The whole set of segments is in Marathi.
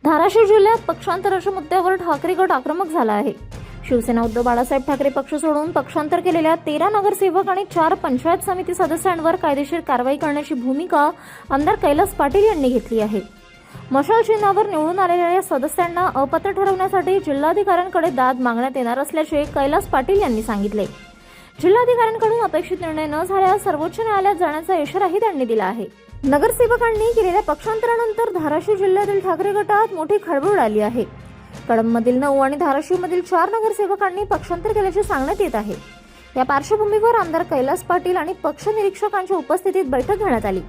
धाराशिव जिल्ह्यात पक्षांतराच्या मुद्द्यावर ठाकरे गट आक्रमक झाला आहे। शिवसेना उद्धव बाळासाहेब ठाकरे पक्ष सोडून पक्षांतर केलेल्या 13 नगरसेवक आणि 4 पंचायत समिती सदस्यांवर कायदेशीर कारवाई करण्याची भूमिका आमदार कैलास पाटील यांनी घेतली आहे। मशाल चिन्हावर निवडून आलेल्या या सदस्यांना अपात्र ठरवण्यासाठी जिल्हाधिकाऱ्यांकडे दाद मागण्यात येणार असल्याचे कैलास पाटील यांनी सांगितले। जिल्हाधिकाऱ्यांकडून अपेक्षित निर्णय न झाल्यास सर्वोच्च न्यायालयात जाण्याचा इशाराही त्यांनी दिला आहे। नगरसेवकांनी केलेल्या पक्षांतरानंतर धाराशिव जिल्ह्यातील ठाकरे गटात मोठी खळबळ उडाली आहे। कळंबमधील 9 आणि धाराशिवमधील 4 नगरसेवकांनी पक्षांतर केल्याचे सांगण्यात येत आहे। या पार्श्वभूमीवर आमदार कैलास पाटील आणि पक्ष निरीक्षकांच्या उपस्थितीत बैठक घेण्यात आली।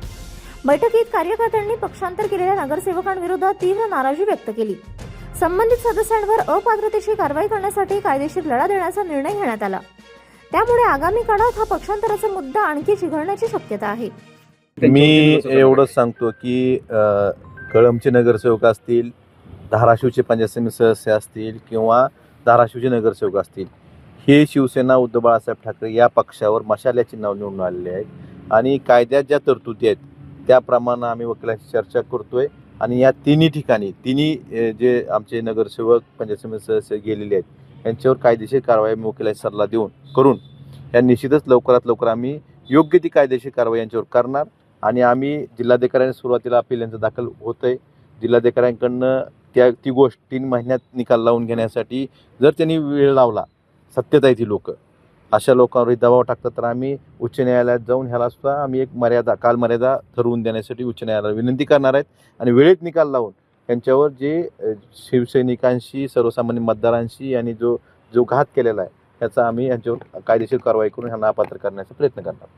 बैठकीत कार्यकर्त्यांनी पक्षांतर केलेल्या नगरसेवकांविरोधात तीव्र नाराजी व्यक्त केली। संबंधित सदस्यांवर अपात्रतेची कारवाई करण्यासाठी कायदेशीर लढा देण्याचा निर्णय घेण्यात आला। त्यामुळे आगामी काळात हा पक्षांतराचा मुद्दा आणखी चिघळण्याची शक्यता आहे। मी एवढंच सांगतो की कळंबचे नगरसेवक असतील, धाराशिवचे पंचायत समिती सदस्य असतील किंवा धाराशिवचे नगरसेवक असतील, हे शिवसेना उद्धव बाळासाहेब ठाकरे या पक्षावर मशाल या चिन्हावर निवडून आलेले आहेत आणि कायद्यात ज्या तरतुदी आहेत त्याप्रमाणे आम्ही वकिलांशी चर्चा करतोय आणि या तिन्ही ठिकाणी जे आमचे नगरसेवक पंचायत समिती सदस्य गेलेले आहेत यांच्यावर कायदेशीर कारवाई वकिलांशी सल्ला करून या निश्चितच लवकरात लवकर आम्ही योग्य ती कायदेशीर कारवाई यांच्यावर करणार आणि आम्ही जिल्हाधिकाऱ्यांनी सुरुवातीला अपील यांचं दाखल होतंय। जिल्हाधिकाऱ्यांकडनं ती गोष्ट 3 महिन्यात निकाल लावून घेण्यासाठी जर त्यांनी वेळ लावला, सत्यता ती लोक अशा लोकांवर दबाव टाकतात तर आम्ही उच्च न्यायालयात जाऊन ह्याला सुद्धा आम्ही एक कालमर्यादा ठरवून देण्यासाठी उच्च न्यायालयाला विनंती करणार आहेत आणि वेळेत निकाल लावून त्यांच्यावर जे शिवसैनिकांशी, सर्वसामान्य मतदारांशी आणि जो घात केलेला आहे त्याचा आम्ही यांच्यावर कायदेशीर कारवाई करून ह्यांना अपात्र करण्याचा प्रयत्न करणार।